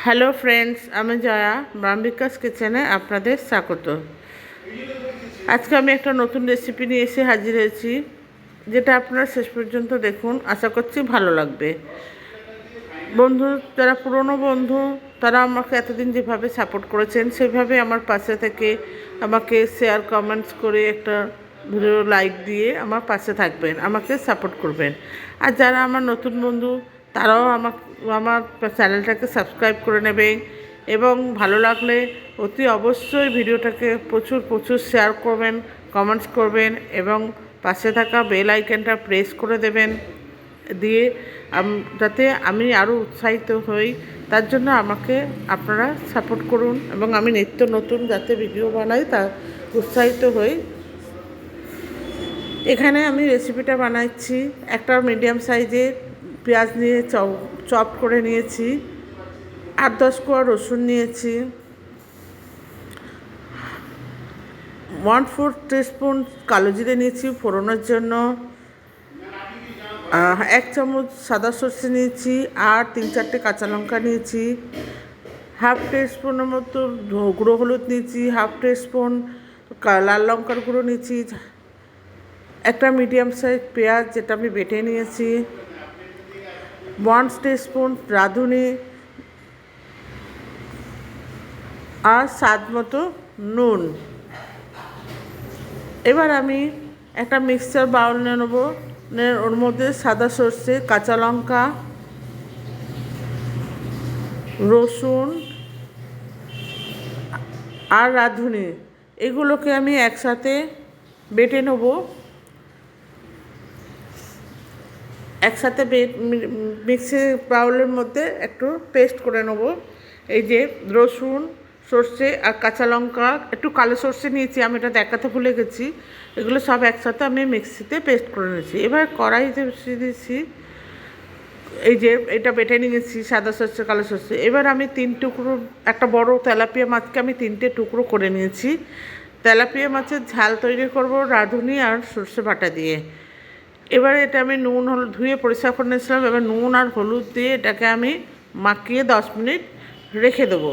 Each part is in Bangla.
হ্যালো ফ্রেন্ডস, আমি জয়া ব্রাহ্মিকাস কিচেনে আপনাদের স্বাগত। আজকে আমি একটা নতুন রেসিপি নিয়ে এসে হাজির হয়েছি, যেটা আপনারা শেষ পর্যন্ত দেখুন। আশা করছি ভালো লাগবে। বন্ধু, যারা পুরনো বন্ধু, তারা আমাকে এতদিন যেভাবে সাপোর্ট করেছেন, সেভাবে আমার পাশে থেকে আমাকে শেয়ার কমেন্টস করে একটা ভিডিও লাইক দিয়ে আমার পাশে থাকবেন, আমাকে সাপোর্ট করবেন। আর যারা আমার নতুন বন্ধু, তারাও আমার চ্যানেলটাকে সাবস্ক্রাইব করে নেবেন এবং ভালো লাগলে অতি অবশ্যই ভিডিওটাকে প্রচুর শেয়ার করবেন, কমেন্টস করবেন এবং পাশে থাকা বেল আইকনটা প্রেস করে দেবেন, দিয়ে যাতে আমি আরও উৎসাহিত হই। তার জন্য আমাকে আপনারা সাপোর্ট করুন এবং আমি নিত্য নতুন যাতে ভিডিও বানাই তা উৎসাহিত হই। এখানে আমি রেসিপিটা বানাচ্ছি। একটা মিডিয়াম সাইজের পেঁয়াজ নিয়ে চপ করে নিয়েছি, 8-10 কোয়া রসুন নিয়েছি, 1/4 টিস্পুন কালো জিরে নিয়েছি ফোড়নের জন্য, 1 চামচ সাদা সর্ষে নিয়েছি, আর 3-4টে কাঁচা লঙ্কা নিয়েছি, 1/2 টিস্পুনের মতো গুঁড়ো হলুদ নিয়েছি, 1/2 টিস্পুন লাল লঙ্কার গুঁড়ো নিয়েছি, একটা মিডিয়াম সাইজ পেঁয়াজ যেটা আমি বেটে নিয়েছি, 1 টিস্পুন রাঁধুনি, আর স্বাদ মতো নুন। এবার আমি একটা মিক্সচার বাউল নিয়ে নেবো। ওর মধ্যে সাদা সর্ষে, কাঁচা লঙ্কা, রসুন আর রাঁধুনি, এগুলোকে আমি একসাথে বেটে নেব। একসাথে মিক্সি বাউলের মধ্যে একটু পেস্ট করে নেব। এই যে রসুন, সর্ষে আর কাঁচা লঙ্কা, একটু কালো সর্ষে নিয়েছি, আমি এটা দেখাতে ভুলে গেছি। এগুলো সব একসাথে আমি মিক্সিতে পেস্ট করে নিয়েছি। এবার কড়াইতে বসিয়ে দিয়েছি। এই যে এটা বেটে নিয়েছি, সাদা সর্ষে কালো সর্ষে। এবার আমি 3 টুকরো, একটা বড় তেলাপিয়া মাছকে আমি 3টে টুকরো করে নিয়েছি। তেলাপিয়া মাছের ঝাল তৈরি করব রাঁধুনি আর সর্ষে বাটা দিয়ে। এবারে এটা আমি নুন হলুদ ধুয়ে পরিষ্কার করে নিয়েছিলাম। এবার নুন আর হলুদ দিয়ে এটাকে আমি মাখিয়ে 10 মিনিট রেখে দেবো।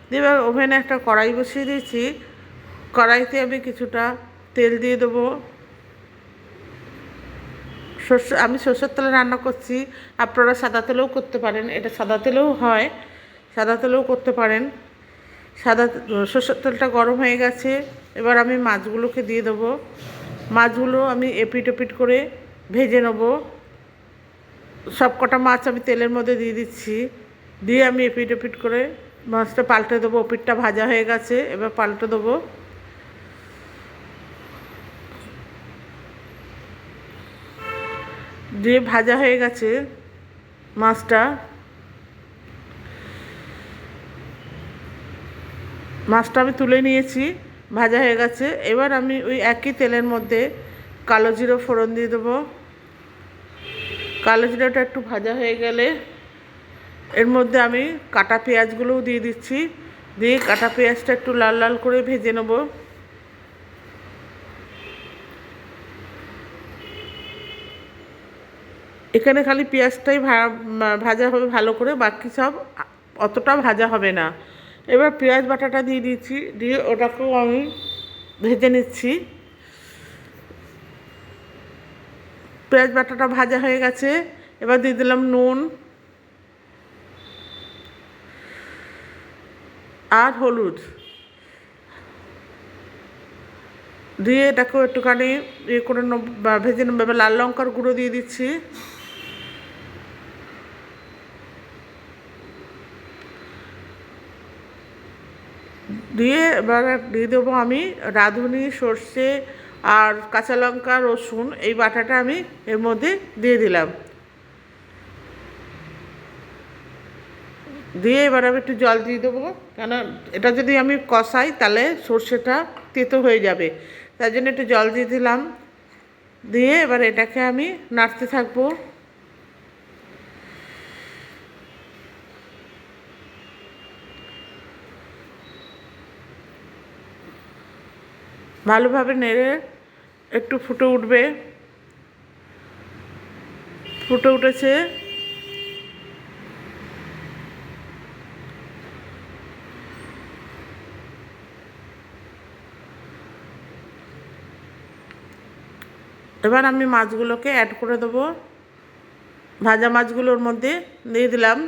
দিয়ে এবার ওভেনে একটা কড়াই বসিয়ে দিয়েছি। কড়াইতে আমি কিছুটা তেল দিয়ে দেবো। আমি সরষের তেলে রান্না করছি, আপনারা সাদা তেলেও করতে পারেন, এটা সাদা তেলেও হয়, সাদা তেলেও করতে পারেন। সরষের তেলটা গরম হয়ে গেছে। এবার আমি মাছগুলোকে দিয়ে দেবো। মাছগুলো আমি এপিট ওপিট করে ভেজে নেব। সব কটা মাছ আমি তেলের মধ্যে দিয়ে দিচ্ছি। দিয়ে আমি এপিট ওপিট করে মাছটা পাল্টে দেবো। ওপিটটা ভাজা হয়ে গেছে, এবার পাল্টে দেবো। দিয়ে ভাজা হয়ে গেছে মাছটা আমি তুলে নিয়েছি, ভাজা হয়ে গেছে। এবার আমি ওই একই তেলের মধ্যে কালো জিরে ফোড়ন দিয়ে দেবো। কালো জিরাটা একটু ভাজা হয়ে গেলে এর মধ্যে আমি কাটা পেঁয়াজগুলোও দিয়ে দিচ্ছি। দিয়ে কাটা পেঁয়াজটা একটু লাল লাল করে ভেজে নেব। এখানে খালি পেঁয়াজটাই ভাজা হবে ভালো করে, বাকি সব অতটা ভাজা হবে না। এবার পেঁয়াজ বাটাটা দিয়ে দিচ্ছি, দিয়ে ওটাকেও আমি ভেজে নিচ্ছি। পেঁয়াজ বাটাটা ভাজা হয়ে গেছে। এবার দিয়ে দিলাম নুন আর হলুদ, দিয়ে এটাকেও একটুখানি ইয়ে করে ভেজে নেব। এবার লাল লঙ্কার গুঁড়ো দিয়ে দিচ্ছি। দিয়ে এবার দিয়ে দেবো আমি রাঁধুনি, সর্ষে আর কাঁচা লঙ্কা, রসুন, এই বাটাটা আমি এর মধ্যে দিয়ে দিলাম। দিয়ে এবার আমি একটু জল দিয়ে দেবো, কেন এটা যদি আমি কষাই তাহলে সর্ষেটা তেতো হয়ে যাবে, তার জন্য একটু জল দিয়ে দিলাম। দিয়ে এবার এটাকে আমি নাড়তে থাকবো। ভালোভাবে নেড়ে একটু ফুটে উঠবে। ফুটে উঠেছে। এবার আমি মাছগুলোকে অ্যাড করে দেবো। ভাজা মাছগুলোর মধ্যে দিয়ে দিলাম,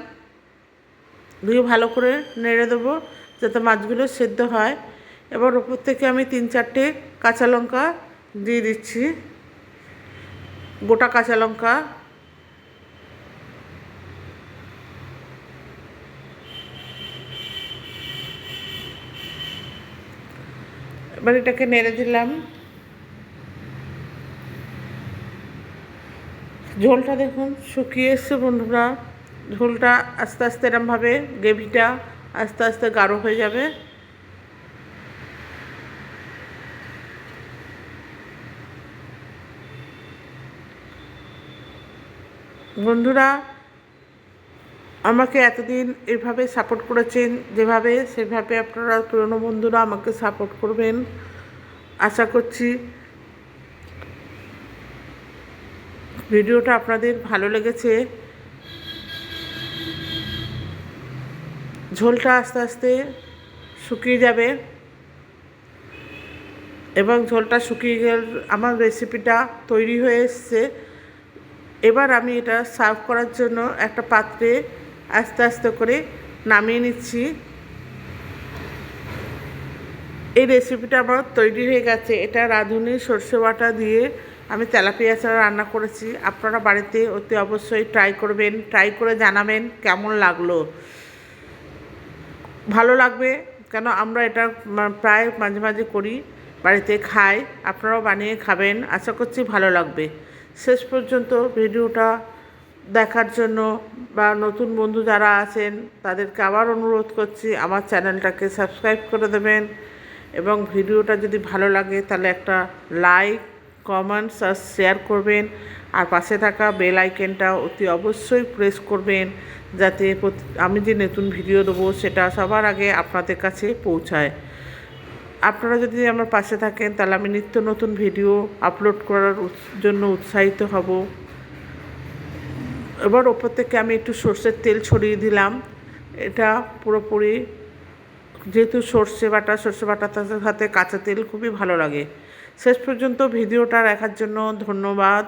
দিয়ে ভালো করে নেড়ে দেবো যাতে মাছগুলো সেদ্ধ হয়। এবার ওপর থেকে আমি 3-4টে কাঁচা লঙ্কা দিয়ে দিচ্ছি, গোটা কাঁচা লঙ্কা। এবার এটাকে নেড়ে দিলাম। ঝোলটা দেখুন শুকিয়ে এসছে বন্ধুরা। ঝোলটা আস্তে আস্তে এরমভাবে গ্রেভিটা আস্তে আস্তে গাঢ় হয়ে যাবে। বন্ধুরা আমাকে এতদিন এভাবে সাপোর্ট করেছেন, যেভাবে সেভাবে আপনারা পুরনো বন্ধুরা আমাকে সাপোর্ট করবেন। আশা করছি ভিডিওটা আপনাদের ভালো লেগেছে। ঝোলটা আস্তে আস্তে শুকিয়ে যাবে এবং ঝোলটা শুকিয়ে গেলে আমার রেসিপিটা তৈরি হয়ে এসছে। এবার আমি এটা সার্ভ করার জন্য একটা পাত্রে আস্তে আস্তে করে নামিয়ে নিচ্ছি। এই রেসিপিটা আমার তৈরি হয়ে গেছে। এটা রাঁধুনি সর্ষে বাটা দিয়ে আমি তেলাপিয়া ছাড়া রান্না করেছি। আপনারা বাড়িতে অতি অবশ্যই ট্রাই করবেন, ট্রাই করে জানাবেন কেমন লাগলো। ভালো লাগবে, কেন আমরা এটা প্রায় মাঝে মাঝে করি, বাড়িতে খাই। আপনারাও বানিয়ে খাবেন, আশা করছি ভালো লাগবে। শেষ পর্যন্ত ভিডিওটা দেখার জন্য বা নতুন বন্ধু যারা আছেন তাদেরকে আবার অনুরোধ করছি আমার চ্যানেলটাকে সাবস্ক্রাইব করে দেবেন এবং ভিডিওটা যদি ভালো লাগে তাহলে একটা লাইক, কমেন্টস আর শেয়ার করবেন। আর পাশে থাকা বেল আইকনটা অতি অবশ্যই প্রেস করবেন যাতে আমি যে নতুন ভিডিও দেবো সেটা সবার আগে আপনাদের কাছে পৌঁছায়। আপনারা যদি আমার পাশে থাকেন তাহলে আমি নিত্য নতুন ভিডিও আপলোড করার জন্য উৎসাহিত হব। এবার ওপর থেকে আমি একটু সর্ষের তেল ছড়িয়ে দিলাম। এটা পুরোপুরি, যেহেতু সর্ষে বাটার সাথে কাঁচা তেল খুবই ভালো লাগে। শেষ পর্যন্ত ভিডিওটা দেখার জন্য ধন্যবাদ।